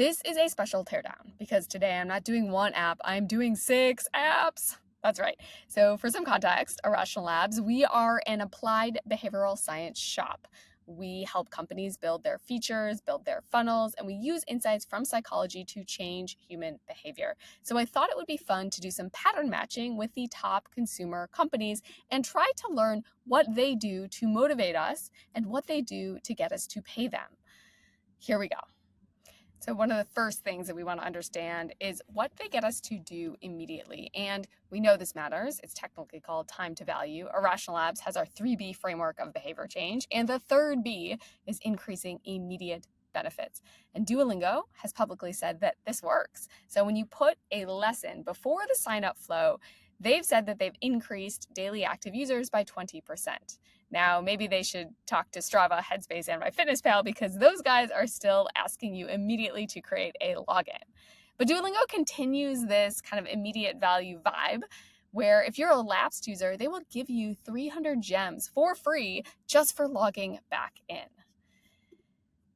This is a special teardown because today I'm not doing one app, I'm doing 6 apps. That's right. So for some context, Irrational Labs, we are an applied behavioral science shop. We help companies build their features, build their funnels, and we use insights from psychology to change human behavior. So I thought it would be fun to do some pattern matching with the top consumer companies and try to learn what they do to motivate us and what they do to get us to pay them. Here we go. So one of the first things that we want to understand is what they get us to do immediately. And we know this matters. It's technically called time to value. Irrational Labs has our 3B framework of behavior change. And the third B is increasing immediate benefits. And Duolingo has publicly said that this works. So when you put a lesson before the sign-up flow, they've said that they've increased daily active users by 20%. Now, maybe they should talk to Strava, Headspace, and MyFitnessPal because those guys are still asking you immediately to create a login. But Duolingo continues this kind of immediate value vibe where if you're a lapsed user, they will give you 300 gems for free just for logging back in.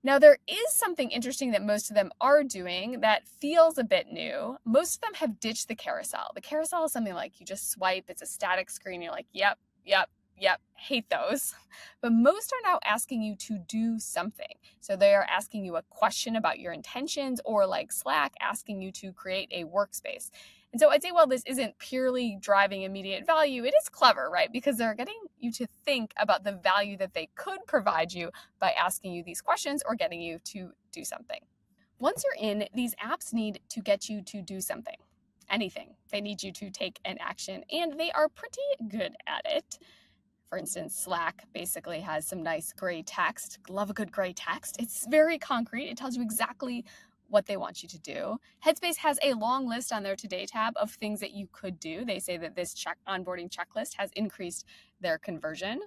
Now, there is something interesting that most of them are doing that feels a bit new. Most of them have ditched the carousel. The carousel is something like you just swipe, it's a static screen, you're like, yep, hate those. But most are now asking you to do something. So they are asking you a question about your intentions, or like Slack, asking you to create a workspace. And so I'd say, well, this isn't purely driving immediate value. It is clever, right? Because they're getting you to think about the value that they could provide you by asking you these questions or getting you to do something. Once you're in, these apps need to get you to do something. Anything. They need you to take an action, and they are pretty good at it. For instance, Slack basically has some nice gray text. Love a good gray text. It's very concrete. It tells you exactly what they want you to do. Headspace has a long list on their Today tab of things that you could do. They say that this onboarding checklist has increased their conversion.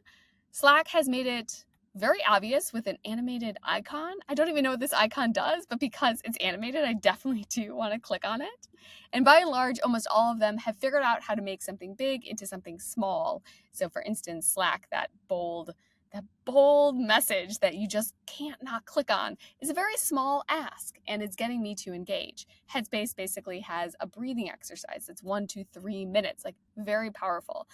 Slack has made it very obvious with an animated icon. I don't even know what this icon does, but because it's animated, I definitely do want to click on it. And by and large, almost all of them have figured out how to make something big into something small. So for instance, Slack, that bold message that you just can't not click on is a very small ask, and it's getting me to engage. Headspace basically has a breathing exercise. It's 1 to 3 minutes, like very powerful.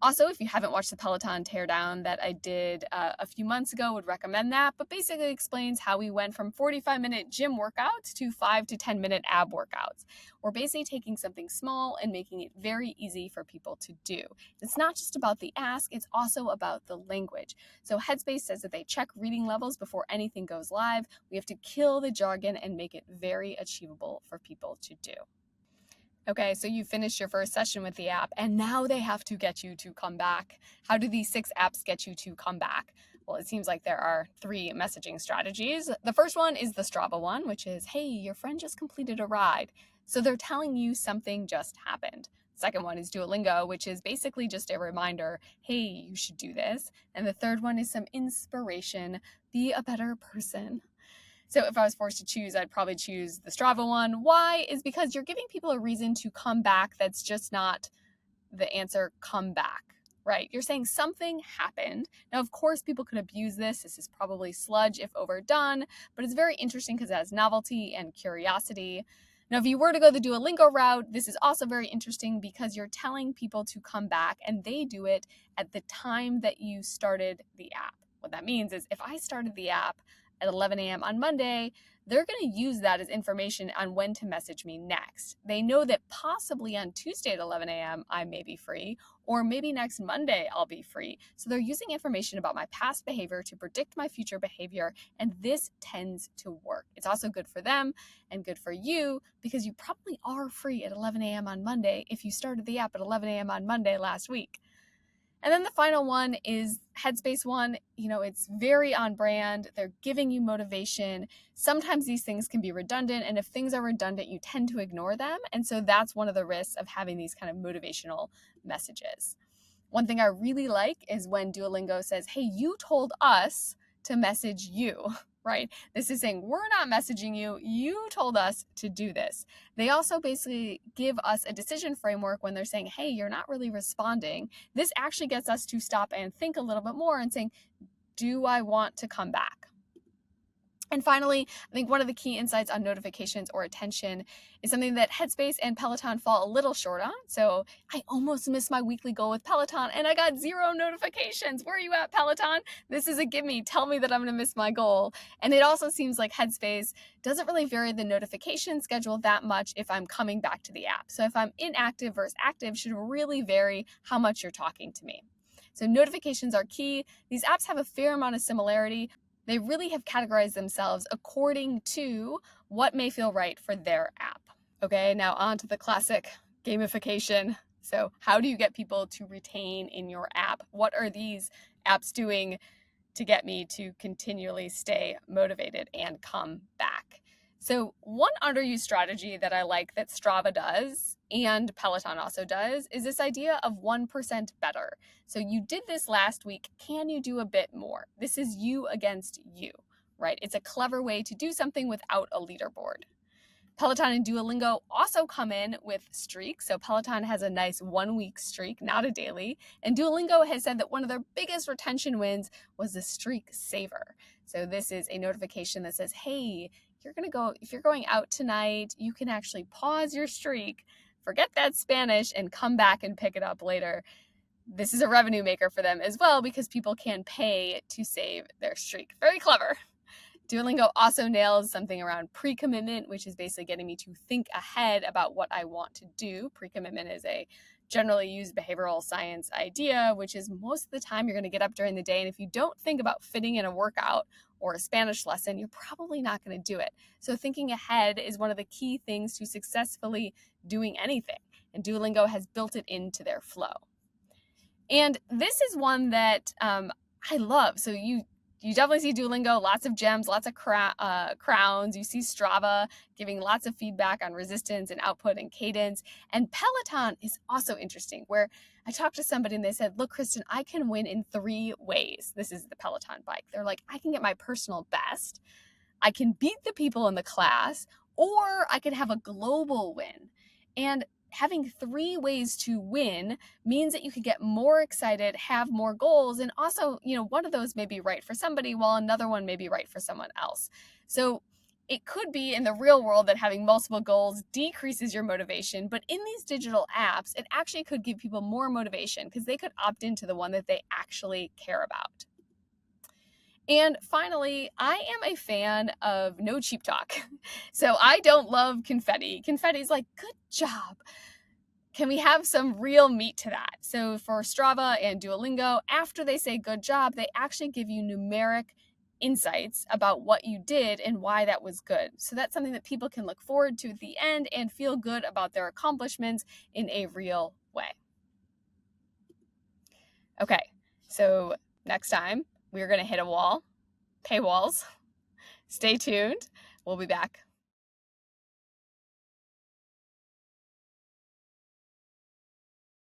Also, if you haven't watched the Peloton teardown that I did a few months ago, would recommend that, but basically explains how we went from 45-minute gym workouts to 5 to 10-minute ab workouts. We're basically taking something small and making it very easy for people to do. It's not just about the ask, it's also about the language. So Headspace says that they check reading levels before anything goes live. We have to kill the jargon and make it very achievable for people to do. Okay, so you finished your first session with the app, and now they have to get you to come back. How do these 6 apps get you to come back? Well, it seems like there are 3 messaging strategies. The first one is the Strava one, which is, hey, your friend just completed a ride. So they're telling you something just happened. Second one is Duolingo, which is basically just a reminder, hey, you should do this. And the third one is some inspiration, be a better person. So if I was forced to choose, I'd probably choose the Strava one. Why? Is because you're giving people a reason to come back that's just not the answer, come back, right? You're saying something happened. Now, of course, people could abuse this. This is probably sludge if overdone, but it's very interesting because it has novelty and curiosity. Now, if you were to go the Duolingo route, this is also very interesting because you're telling people to come back and they do it at the time that you started the app. What that means is if I started the app at 11 a.m. on Monday, they're going to use that as information on when to message me next. They know that possibly on Tuesday at 11 a.m. I may be free, or maybe next Monday I'll be free. So they're using information about my past behavior to predict my future behavior, and this tends to work. It's also good for them and good for you because you probably are free at 11 a.m. on Monday if you started the app at 11 a.m. on Monday last week. And then the final one is Headspace one. You know, it's very on brand. They're giving you motivation. Sometimes these things can be redundant, and if things are redundant, you tend to ignore them. And so that's one of the risks of having these kind of motivational messages. One thing I really like is when Duolingo says, hey, you told us to message you, right? This is saying we're not messaging you. You told us to do this. They also basically give us a decision framework when they're saying, hey, you're not really responding. This actually gets us to stop and think a little bit more and saying, do I want to come back? And finally, I think one of the key insights on notifications or attention is something that Headspace and Peloton fall a little short on. So I almost missed my weekly goal with Peloton and I got 0 notifications. Where are you at, Peloton? This is a gimme. Tell me that I'm going to miss my goal. And it also seems like Headspace doesn't really vary the notification schedule that much if I'm coming back to the app. So if I'm inactive versus active should really vary how much you're talking to me. So notifications are key. These apps have a fair amount of similarity. They really have categorized themselves according to what may feel right for their app. Okay, now on to the classic gamification. So how do you get people to retain in your app? What are these apps doing to get me to continually stay motivated and come back? So one underused strategy that I like that Strava does and Peloton also does is this idea of 1% better. So you did this last week. Can you do a bit more? This is you against you, right? It's a clever way to do something without a leaderboard. Peloton and Duolingo also come in with streaks. So Peloton has a nice 1-week streak, not a daily. And Duolingo has said that one of their biggest retention wins was the streak saver. So this is a notification that says, hey, if you're going out tonight, you can actually pause your streak, forget that Spanish, and come back and pick it up later. This is a revenue maker for them as well because people can pay to save their streak. Very clever. Duolingo also nails something around pre-commitment, which is basically getting me to think ahead about what I want to do. Pre-commitment is a generally used behavioral science idea, which is most of the time you're going to get up during the day, and if you don't think about fitting in a workout or a Spanish lesson, you're probably not going to do it. So thinking ahead is one of the key things to successfully doing anything, and Duolingo has built it into their flow. And this is one that I love. So you definitely see Duolingo, lots of gems, lots of crowns. You see Strava giving lots of feedback on resistance and output and cadence. And Peloton is also interesting, where I talked to somebody and they said, look, Kristen, I can win in 3 ways. This is the Peloton bike. They're like, I can get my personal best, I can beat the people in the class, or I could have a global win. And having 3 ways to win means that you could get more excited, have more goals, and also, one of those may be right for somebody while another one may be right for someone else. So it could be in the real world that having multiple goals decreases your motivation, but in these digital apps, it actually could give people more motivation because they could opt into the one that they actually care about. And finally, I am a fan of no cheap talk. So I don't love confetti. Confetti's like, good job. Can we have some real meat to that? So for Strava and Duolingo, after they say good job, they actually give you numeric insights about what you did and why that was good. So that's something that people can look forward to at the end and feel good about their accomplishments in a real way. Okay, so next time we're going to hit a wall, paywalls. Stay tuned. We'll be back